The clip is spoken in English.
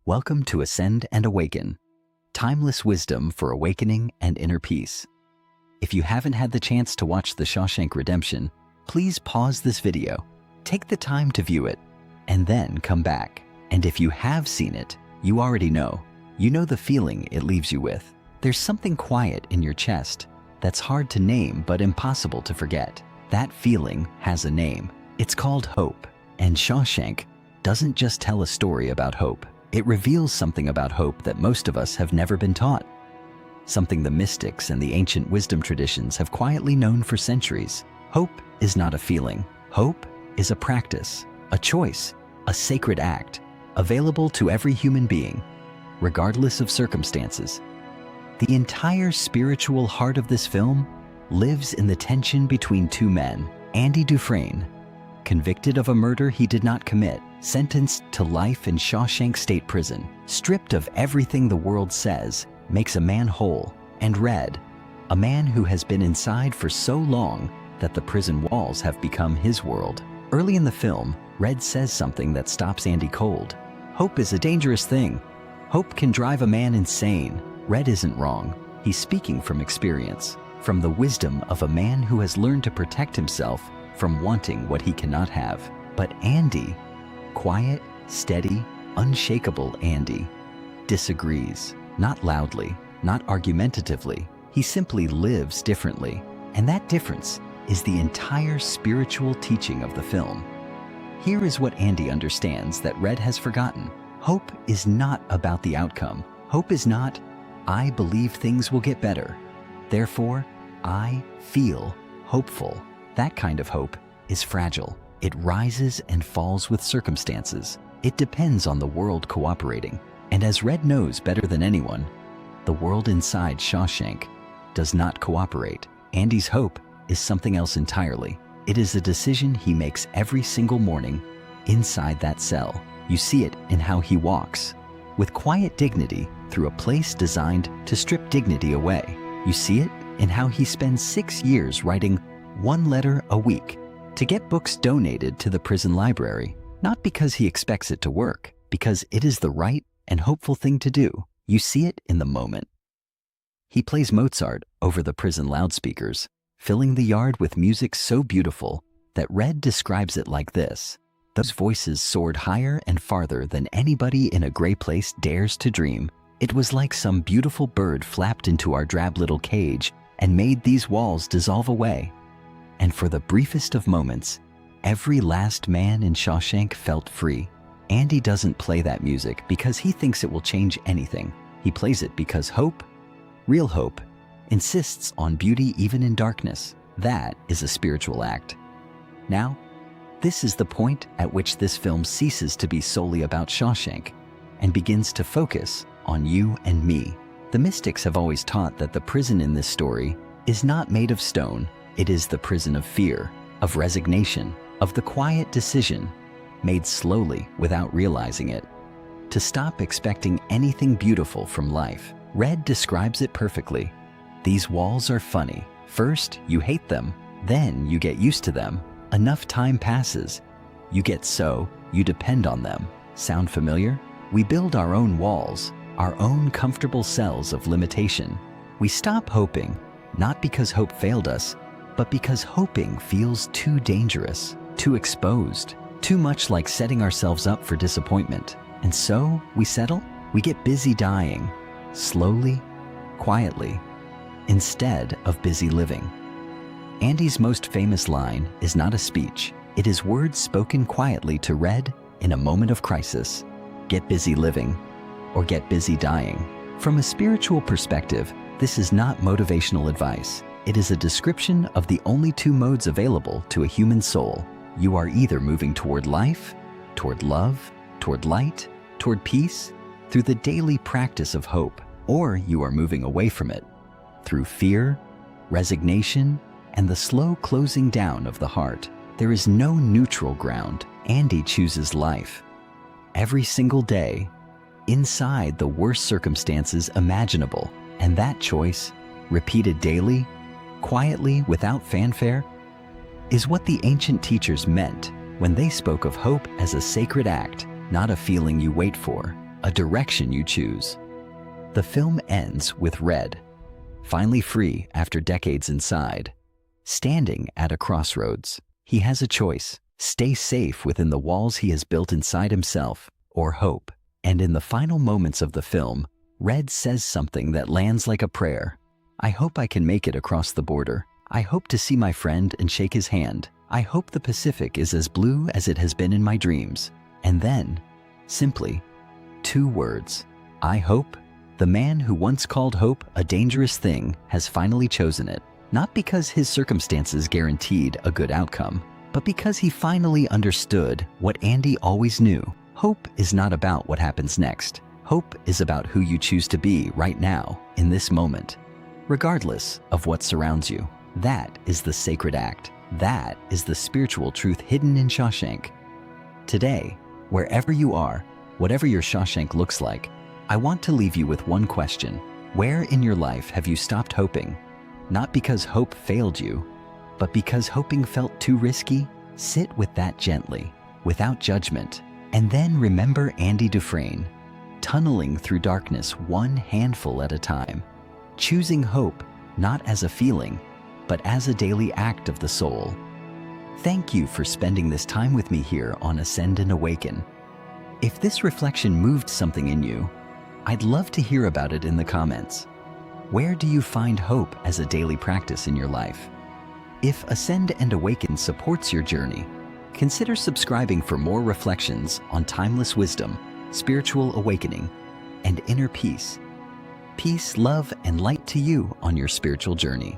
Welcome to Ascend and Awaken, timeless wisdom for awakening and inner peace. If you haven't had the chance to watch the Shawshank Redemption, please pause this video, take the time to view it, and then come back. And if you have seen it, you already know. You know the feeling it leaves you with. There's something quiet in your chest that's hard to name but impossible to forget. That feeling has a name. It's called hope. And Shawshank doesn't just tell a story about hope. It reveals something about hope that most of us have never been taught. Something the mystics and the ancient wisdom traditions have quietly known for centuries. Hope is not a feeling. Hope is a practice, a choice, a sacred act, available to every human being, regardless of circumstances. The entire spiritual heart of this film lives in the tension between two men. Andy Dufresne, convicted of a murder he did not commit, sentenced to life in Shawshank State Prison, stripped of everything the world says makes a man whole, and Red, a man who has been inside for so long that the prison walls have become his world. Early in the film, Red says something that stops Andy cold. Hope is a dangerous thing. Hope can drive a man insane. Red isn't wrong. He's speaking from experience, from the wisdom of a man who has learned to protect himself from wanting what he cannot have. But Andy, quiet, steady, unshakable Andy, disagrees. Not loudly, not argumentatively. He simply lives differently. And that difference is the entire spiritual teaching of the film. Here is what Andy understands that Red has forgotten. Hope is not about the outcome. Hope is not, I believe things will get better, therefore I feel hopeful. That kind of hope is fragile. It rises and falls with circumstances. It depends on the world cooperating. And as Red knows better than anyone, the world inside Shawshank does not cooperate. Andy's hope is something else entirely. It is a decision he makes every single morning inside that cell. You see it in how he walks, with quiet dignity through a place designed to strip dignity away. You see it in how he spends 6 years writing one letter a week to get books donated to the prison library, not because he expects it to work, because it is the right and hopeful thing to do. You see it in the moment. He plays Mozart over the prison loudspeakers, filling the yard with music so beautiful that Red describes it like this: those voices soared higher and farther than anybody in a gray place dares to dream. It was like some beautiful bird flapped into our drab little cage and made these walls dissolve away. And for the briefest of moments, every last man in Shawshank felt free. Andy doesn't play that music because he thinks it will change anything. He plays it because hope, real hope, insists on beauty even in darkness. That is a spiritual act. Now, this is the point at which this film ceases to be solely about Shawshank and begins to focus on you and me. The mystics have always taught that the prison in this story is not made of stone. It is the prison of fear, of resignation, of the quiet decision, made slowly without realizing it, to stop expecting anything beautiful from life. Red describes it perfectly. These walls are funny. First, you hate them, then you get used to them. Enough time passes. You get so, you depend on them. Sound familiar? We build our own walls, our own comfortable cells of limitation. We stop hoping, not because hope failed us, but because hoping feels too dangerous, too exposed, too much like setting ourselves up for disappointment. And so we settle. We get busy dying, slowly, quietly, instead of busy living. Andy's most famous line is not a speech. It is words spoken quietly to Red in a moment of crisis. Get busy living, or get busy dying. From a spiritual perspective, this is not motivational advice. It is a description of the only two modes available to a human soul. You are either moving toward life, toward love, toward light, toward peace, through the daily practice of hope, or you are moving away from it, through fear, resignation, and the slow closing down of the heart. There is no neutral ground. Andy chooses life. Every single day, inside the worst circumstances imaginable, and that choice, repeated daily, quietly, without fanfare, is what the ancient teachers meant when they spoke of hope as a sacred act, not a feeling you wait for. a direction you choose. The film ends with Red, finally free after decades inside, standing at a crossroads. He has a choice: stay safe within the walls he has built inside himself, or hope. And in the final moments of the film, Red says something that lands like a prayer. I hope I can make it across the border. I hope to see my friend and shake his hand. I hope the Pacific is as blue as it has been in my dreams. And then, simply, 2 words: I hope. The man who once called hope a dangerous thing has finally chosen it, not because his circumstances guaranteed a good outcome, but because he finally understood what Andy always knew. Hope is not about what happens next. Hope is about who you choose to be right now, in this moment, regardless of what surrounds you. That is the sacred act. That is the spiritual truth hidden in Shawshank. Today, wherever you are, whatever your Shawshank looks like, I want to leave you with one question. Where in your life have you stopped hoping? Not because hope failed you, but because hoping felt too risky? Sit with that gently, without judgment, and then remember Andy Dufresne, tunneling through darkness one handful at a time, choosing hope not as a feeling, but as a daily act of the soul. Thank you for spending this time with me here on Ascend and Awaken. If this reflection moved something in you, I'd love to hear about it in the comments. Where do you find hope as a daily practice in your life? If Ascend and Awaken supports your journey, consider subscribing for more reflections on timeless wisdom, spiritual awakening, and inner peace. Peace, love, and light to you on your spiritual journey.